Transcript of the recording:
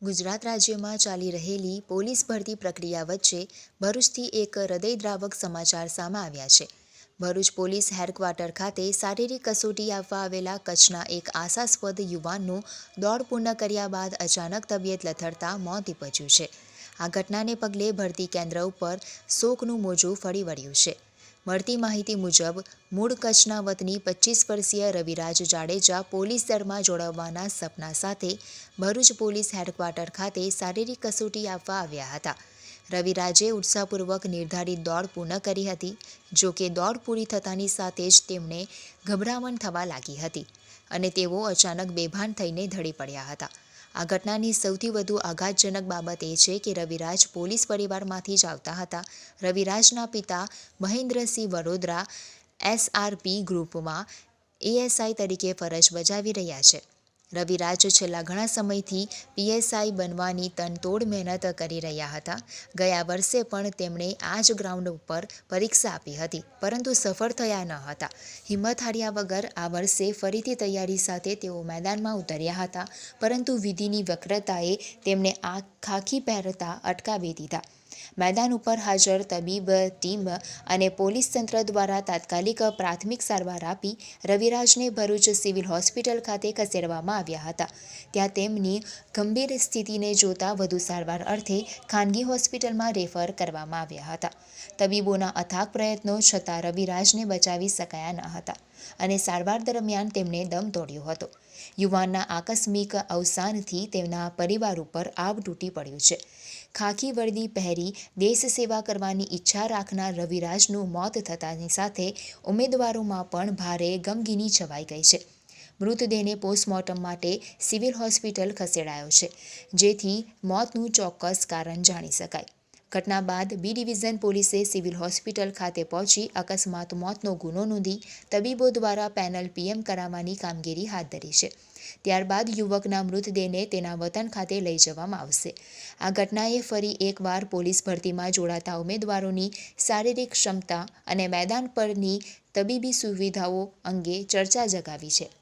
ગુજરાત રાજ્યમાં ચાલી રહેલી પોલીસ ભરતી પ્રક્રિયા વચ્ચે ભરૂચથી એક હૃદયદ્રાવક સમાચાર સામે આવ્યા છે. ભરૂચ પોલીસ હેડક્વાર્ટર ખાતે શારીરિક કસોટી આપવા આવેલા કચ્છના એક આશાસ્પદ યુવાનનું દોડ પૂર્ણ કર્યા બાદ અચાનક તબિયત લથડતા મોત નીપજ્યું છે. આ ઘટનાને પગલે ભરતી કેન્દ્ર ઉપર શોકનું મોજું ફરી વળ્યું છે. મળતી માહિતી મુજબ મૂળ કચ્છના વતની 25 વર્ષીય રવિરાજ જાડેજા પોલીસ દળમાં જોડાવવાના સપના સાથે ભરૂચ પોલીસ હેડક્વાર્ટર ખાતે શારીરિક કસોટી આપવા આવ્યા હતા. રવિરાજે ઉત્સાહપૂર્વક નિર્ધારિત દોડ પૂર્ણ કરી હતી. જો કે દોડ પૂરી થતાની સાથે જ તેમને ગભરામણ થવા લાગી હતી અને તેઓ અચાનક બેભાન થઈને ઢળી પડ્યા હતા. આ ઘટનાની સૌથી વધુ આઘાતજનક બાબત એ છે કે રવિરાજ પોલીસ પરિવારમાંથી જ આવતા હતા. રવિરાજના પિતા મહેન્દ્રસિંહ વડોદરા એસઆરપી ગ્રુપમાં એએસઆઈ તરીકે ફરજ બજાવી રહ્યા છે. રવિરાજ છેલ્લા ઘણા સમયથી પીએસઆઈ બનવાની તનતોડ મહેનત કરી રહ્યા હતા. ગયા વર્ષે પણ તેમણે આ જ ગ્રાઉન્ડ ઉપર પરીક્ષા આપી હતી, પરંતુ સફળ થયા ન હતા. હિંમત હાર્યા વગર આ વર્ષે ફરીથી તૈયારી સાથે તેઓ મેદાનમાં ઉતર્યા હતા, પરંતુ વિધિની વક્રતાએ તેમને આ ખાખી પહેરતા અટકાવી દીધા. મેદાન ઉપર હાજર તબીબ ટીમ અને પોલીસ તંત્ર દ્વારા તાત્કાલિક પ્રાથમિક સારવાર આપી રવિરાજને ભરૂચ સિવિલ હોસ્પિટલ ખાતે ખસેડવામાં આવ્યા હતા. ત્યાં તેમની ગંભીર સ્થિતિને જોતા વધુ સારવાર અર્થે ખાનગી હોસ્પિટલમાં રેફર કરવામાં આવ્યા હતા. તબીબોના અથાગ પ્રયત્નો છતાં રવિરાજને બચાવી શકાયા ન હતા અને સારવાર દરમિયાન તેમણે દમ તોડ્યો હતો. યુવાનના આકસ્મિક અવસાનથી તેમના પરિવાર ઉપર આભ તૂટી પડ્યું છે. ખાખી વર્દી પહેરી દેશ સેવા કરવાની ઈચ્છા રાખનાર રવિરાજનું મોત થતાની સાથે ઉમેદવારોમાં પણ ભારે ગમગીની છવાઈ ગઈ છે. મૃતદેહને પોસ્ટમોર્ટમ માટે સિવિલ હોસ્પિટલ ખસેડાયો છે, જેથી મોતનું ચોક્કસ કારણ જાણી શકાય. ઘટના બાદ બી ડિવિઝન પોલીસે સિવિલ હોસ્પિટલ ખાતે પહોંચી અકસ્માત મોતનો ગુનો નોંધી તબીબો દ્વારા પેનલ પીએમ કરાવવાની કામગીરી હાથ ધરી છે. ત્યારબાદ યુવકના મૃતદેહને તેના વતન ખાતે લઈ જવામાં આવશે. આ ઘટનાએ ફરી એકવાર પોલીસ ભરતીમાં જોડાતા ઉમેદવારોની શારીરિક ક્ષમતા અને મેદાન પરની તબીબી સુવિધાઓ અંગે ચર્ચા જગાવી છે.